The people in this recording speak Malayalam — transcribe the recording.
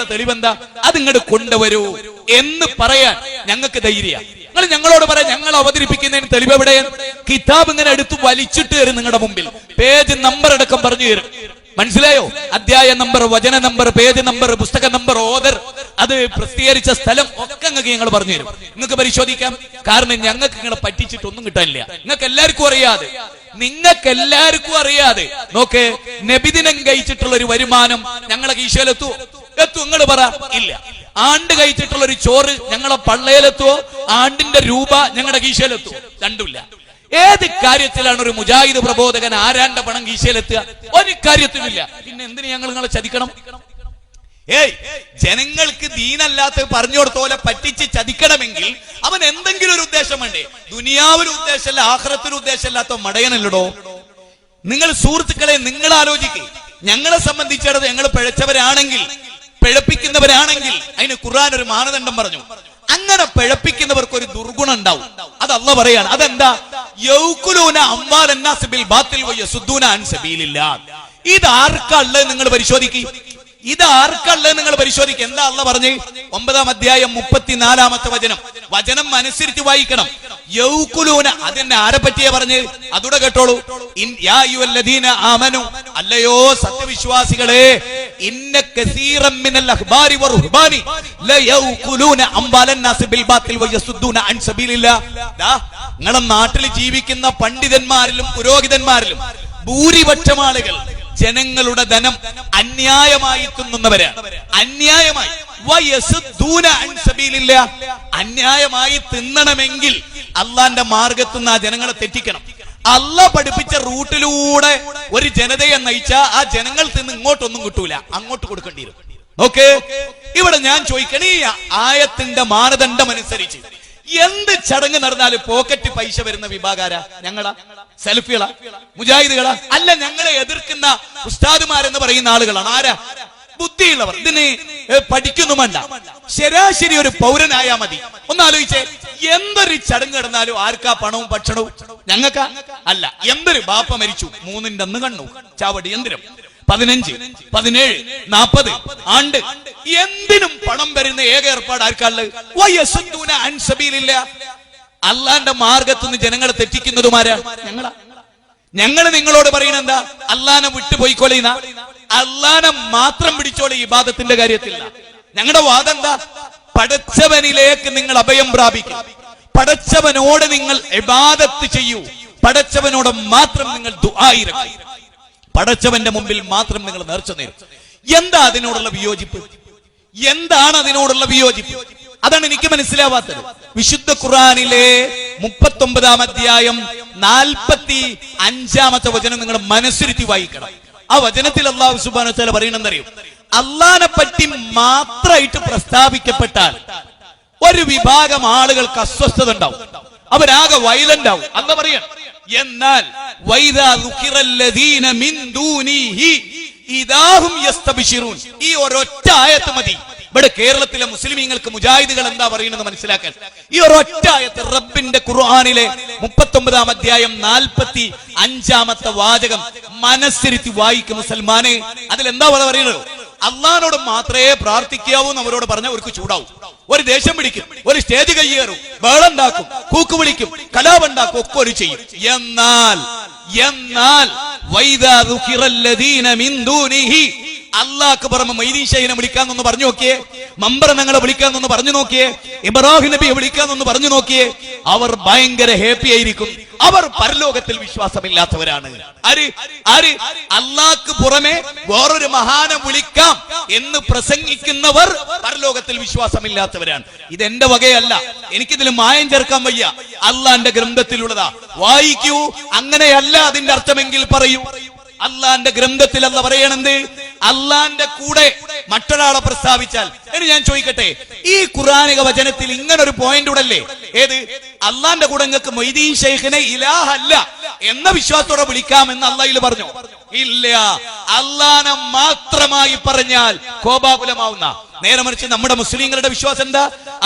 പറഞ്ഞതിനുള്ള തെളിവെന്താ? അത് ഇങ്ങോട്ട് കൊണ്ടുവരൂ എന്ന് പറയാൻ ഞങ്ങൾക്ക് ധൈര്യ. നിങ്ങൾ ഞങ്ങളോട് പറയാം, ഞങ്ങൾ അവതരിപ്പിക്കുന്നതിന് തെളിവ് എവിടെ? കിതാബ് ഇങ്ങനെ എടുത്ത് വലിച്ചിട്ട് തരും നിങ്ങളുടെ മുമ്പിൽ, പേജ് നമ്പർ അടക്കം പറഞ്ഞു തരും. മനസ്സിലായോ? അധ്യായ നമ്പർ, വചന നമ്പർ, പേജ് നമ്പർ, പുസ്തക നമ്പർ, ഓദർ, അത് പ്രസിദ്ധീകരിച്ച സ്ഥലം ഒക്കെ നിങ്ങൾക്ക് ഞങ്ങൾ പറഞ്ഞു തരും. നിങ്ങൾക്ക് പരിശോധിക്കാം. കാരണം ഞങ്ങൾക്ക് നിങ്ങളെ പറ്റിച്ചിട്ടൊന്നും കിട്ടാനില്ല. നിങ്ങൾക്ക് എല്ലാവർക്കും അറിയാതെ നോക്കേ, നബിദിനം കഴിച്ചിട്ടുള്ള ഒരു വരുമാനം ഞങ്ങളെ കീശയിലെത്തുവോ? നിങ്ങൾ പറ. ഇല്ല. ആണ്ട് കഴിച്ചിട്ടുള്ള ഒരു ചോറ് ഞങ്ങളെ പള്ളയിലെത്തുവോ? ആണ്ടിന്റെ രൂപ ഞങ്ങളുടെ കീശയിലെത്തുവോ? രണ്ടുമില്ല. ഏത് കാര്യത്തിലാണ് ഒരു മുജാഹിദ് പ്രബോധകൻ ആരാന്റെ പണം കീശയിലെത്തുക? ഒരു കാര്യത്തിലുമില്ല. പിന്നെ എന്തിനു ഞങ്ങൾ നിങ്ങളെ ചതിക്കണം? ജനങ്ങൾക്ക് ദീനല്ലാത്ത പറഞ്ഞു കൊടുത്തോലെ പറ്റിച്ച് ചതിക്കണമെങ്കിൽ അവൻ എന്തെങ്കിലും ഒരു ഉദ്ദേശം വേണ്ടേ? ദുനിയാവിന് ഉദ്ദേശമല്ല, ആഖിറത്തിന് ഉദ്ദേശമല്ലാത്ത മടയനല്ലടോ. നിങ്ങൾ സുഹൃത്തുക്കളെ, നിങ്ങൾ ആലോചിക്കുക. ഞങ്ങളെ സംബന്ധിച്ചിടത്ത് ഞങ്ങൾ പിഴപ്പിക്കുന്നവരാണെങ്കിൽ അതിന് ഖുർആൻ ഒരു മാനദണ്ഡം പറഞ്ഞു. അങ്ങനെ പിഴപ്പിക്കുന്നവർക്ക് ഒരു ദുർഗുണം ഉണ്ടാവും. അത് അല്ലാഹ് പറയാണ്. അതെന്താ? യൗകുലൂന അംവാലന്നാസ് ബിൽ ബാത്തിൽ വയസുദ്ദൂന അൻ സബീലില്ലാഹ്. ഇത് ആർക്കുള്ളത് നിങ്ങൾ പരിശോധിക്കുക. എന്താ അല്ലാഹ് പറഞ്ഞു? 9-ാം അധ്യായം 34-ാമത്തെ വചനം അനുസരിച്ച് വായിക്കണം. യൗകുലൂന, അതെന്നെ ആരെ പറ്റിയാ പറഞ്ഞ്? അതൂടെ കേട്ടോളൂ. യാ അയ്യുഹല്ലദീന ആമനു, അല്ലയോ സത്യവിശ്വാസികളെ, ഇന്ന കസീറൻ മിനൽ അഖ്ബാരി വറുഹ്ബാനി ലയൗകുലൂന അംവാലന്നാസ് ബിൽ ബാത്തിൽ വയസുദ്ദൂന അൻ സബീലില്ലാഹ്. നിങ്ങളുടെ നാട്ടിൽ ജീവിക്കുന്ന പണ്ഡിതന്മാരിലും പുരോഹിതന്മാരിലും ഭൂരിപക്ഷം ആളുകൾ ജനങ്ങളുടെ ധനം അന്യായമായി തിന്നുന്നവരാണ്. അന്യായമായി തിന്നണമെങ്കിൽ അള്ളാന്റെ മാർഗത്തു നിന്ന് ആ ജനങ്ങളെ തെറ്റിക്കണം. അള്ളാഹ് പഠിപ്പിച്ച റൂട്ടിലൂടെ ഒരു ജനതയെ നയിച്ചാൽ ആ ജനങ്ങൾ തിന്ന് ഇങ്ങോട്ടൊന്നും കിട്ടൂല, അങ്ങോട്ട് കൊടുക്കേണ്ടി വരും. ഓക്കെ, ഇവിടെ ഞാൻ ചോദിക്കണേ, ഈ ആയത്തിന്റെ മാനദണ്ഡം അനുസരിച്ച് എന്ത് ചടങ്ങ് നടന്നാലും പോക്കറ്റ് പൈസ വരുന്ന വിഭാഗാരാ? ഞങ്ങളാ? സെൽഫികളാ? മുജാഹിദുകളാ? അല്ല, ഞങ്ങളെ എതിർക്കുന്ന ഉസ്താദുമാരെന്ന് പറയുന്ന ആളുകളാണ്. ആരാ? ബുദ്ധിയുള്ളവർ. ഇതിന് പഠിക്കൊന്നും വേണ്ട, ശരാശരി ഒരു പൗരനായാ മതി. ഒന്നാലോചിച്ചേ, എന്തൊരു ചടങ്ങ് നടന്നാലും ആർക്കാ പണവും ഭക്ഷണവും? ഞങ്ങൾക്കാ? അല്ല. എന്തൊരു ബാപ്പ മരിച്ചു, 3-ന്റെ അന്ന് കണ്ണു ചാവടി, എന്തിനും 15, 17, 40 ആണ്ട് എന്തിനും പണം വരുന്ന ഏക ഏർപ്പാട് ആർക്കാള്? അള്ളാന്റെ മാർഗത്തുനിന്ന് ജനങ്ങളെ തെറ്റിക്കുന്നതുമാരാ? ഞങ്ങളാ. ഞങ്ങൾ നിങ്ങളോട് പറയുന്നത് എന്താ? അള്ളാനെ വിട്ടുപോയിക്കോളിന, അള്ളാനെ മാത്രം പിടിച്ചോളി ഇബാദത്തിന്റെ കാര്യത്തിൽ. ഞങ്ങളുടെ വാദം എന്താ? പടച്ചവനിലേക്ക് നിങ്ങൾ അഭയം പ്രാപിക്കും, പടച്ചവനോട് നിങ്ങൾ ഇബാദത്ത് ചെയ്യൂ, പടച്ചവനോട് മാത്രം നിങ്ങൾ ദുആ ഇറക്കൂ, പടച്ചവന്റെ മുമ്പിൽ മാത്രം നിങ്ങൾ നേർച്ച നേരും. എന്താ അതിനോടുള്ള വിയോജിപ്പ്? എന്താണ് അതിനോടുള്ള വിയോജിപ്പ്? അതാണ് എനിക്ക് മനസ്സിലാവാത്തത്. വിശുദ്ധ ഖുർആനിലെ 39-ാം അധ്യായം 45-ാമത്തെ വചനം നിങ്ങൾ മനസ്സിരുത്തി വായിക്കണം. ആ വചനത്തിൽ അല്ലാഹു സുബ്ഹാനഹു വ തആല പറയുന്നതെന്നറിയോ? അള്ളാനെ പറ്റി മാത്രമായിട്ട് പ്രസ്താവിക്കപ്പെട്ടാൽ ഒരു വിഭാഗം ആളുകൾക്ക് അസ്വസ്ഥത ഉണ്ടാവും, അവരാകെ വയലന്റ് ആവും. അല്ലാഹ് പറയാണ്, എന്നാൽ വൈദാ ദുഖിറല്ലദീന മിൻ ദൂനിഹി ഇദാഹും യസ്തബ്ശിറൂൻ. ഈ ഒരൊറ്റ ആയത്ത് മതി ഇവിടെ കേരളത്തിലെ മുസ്ലിമീങ്ങൾക്ക് മുജാഹിദുകൾ എന്താ പറയുന്നത് മനസ്സിലാക്കാൻ. ഈ ഒരൊറ്റ ആയത്ത് റബ്ബിന്റെ ഖുർആനിലെ 39-ാം അധ്യായം 45-ാമത്തെ വാചകം മനസ്സിരുത്തി വായിക്കും മുസൽമാനെ. അതിലെന്താ പറയുന്നത്? അള്ളാഹിനോട് മാത്രമേ പ്രാർത്ഥിക്കാവൂ എന്ന് അവരോട് പറഞ്ഞാൽ അവർക്ക് ചൂടാവും, ഒരു ദേഷ്യം പിടിക്കും, ഒരു സ്റ്റേജ് കയ്യേറും, ബഹളുണ്ടാക്കും, കൂക്ക് വിളിക്കും, കലാപുണ്ടാക്കും, ഒക്കെ ഒരു ചെയ്യും. എന്നാൽ വൈദാ ദുഖിറല്ലദീന മിൻ ദൂനിഹി, അള്ളാഹ്ക്ക് പുറമെ മൊയ്തീൻ ഷൈഖിനെ വിളിക്കാന്നൊന്ന് പറഞ്ഞു നോക്കിയേ, മമ്പറനങ്ങളെ വിളിക്കാന്നൊന്ന് പറഞ്ഞു നോക്കിയേ, ഇബ്രാഹിം നബിയെ വിളിക്കാന്നൊന്ന് പറഞ്ഞു നോക്കിയേ, അവർ ഭയങ്കര ഹാപ്പി ആയിരിക്കും. അവർ പരലോകത്തിൽ വിശ്വാസമില്ലാത്തവരാണ്. ആര്? അള്ളാഹ്ക്ക് പുറമെ വേറൊരു മഹാനെ വിളിക്കാം എന്ന് പ്രസംഗിക്കുന്നവർ പരലോകത്തിൽ വിശ്വാസമില്ലാത്തവരാണ്. ഇതെന്റെ വകയല്ല, എനിക്കിതിൽ മായം ചേർക്കാൻ വയ്യ, അള്ളാന്റെ ഗ്രന്ഥത്തിലുള്ളതാ. വായിക്കൂ. അങ്ങനെയല്ല അതിന്റെ അർത്ഥമെങ്കിൽ പറയൂ. അള്ളാന്റെ ഗ്രന്ഥത്തിൽ അല്ല പറയണെന്ത്? അള്ളാന്റെ കൂടെ മറ്റൊരാളെ പ്രസ്താവിച്ചാൽ. ഇനി ഞാൻ ചോദിക്കട്ടെ, ഈ ഖുർആനിക വചനത്തിൽ ഇങ്ങനെ ഒരു പോയിന്റ് ഉടല്ലേ? ഏത്? അള്ളാന്റെ കൂടെ നിങ്ങൾക്ക് മൊയ്തീൻ ഷൈഖിനെ ഇലാഹല്ല എന്ന വിശ്വാസത്തോടെ വിളിക്കാമെന്ന് അള്ളാഹിൽ പറഞ്ഞു? ഇല്ല. അള്ളാനെ മാത്രമായി പറഞ്ഞാൽ കോപാകുലമാവുന്ന. നേരെ മറിച്ച് നമ്മുടെ മുസ്ലിങ്ങളുടെ വിശ്വാസം എന്താ?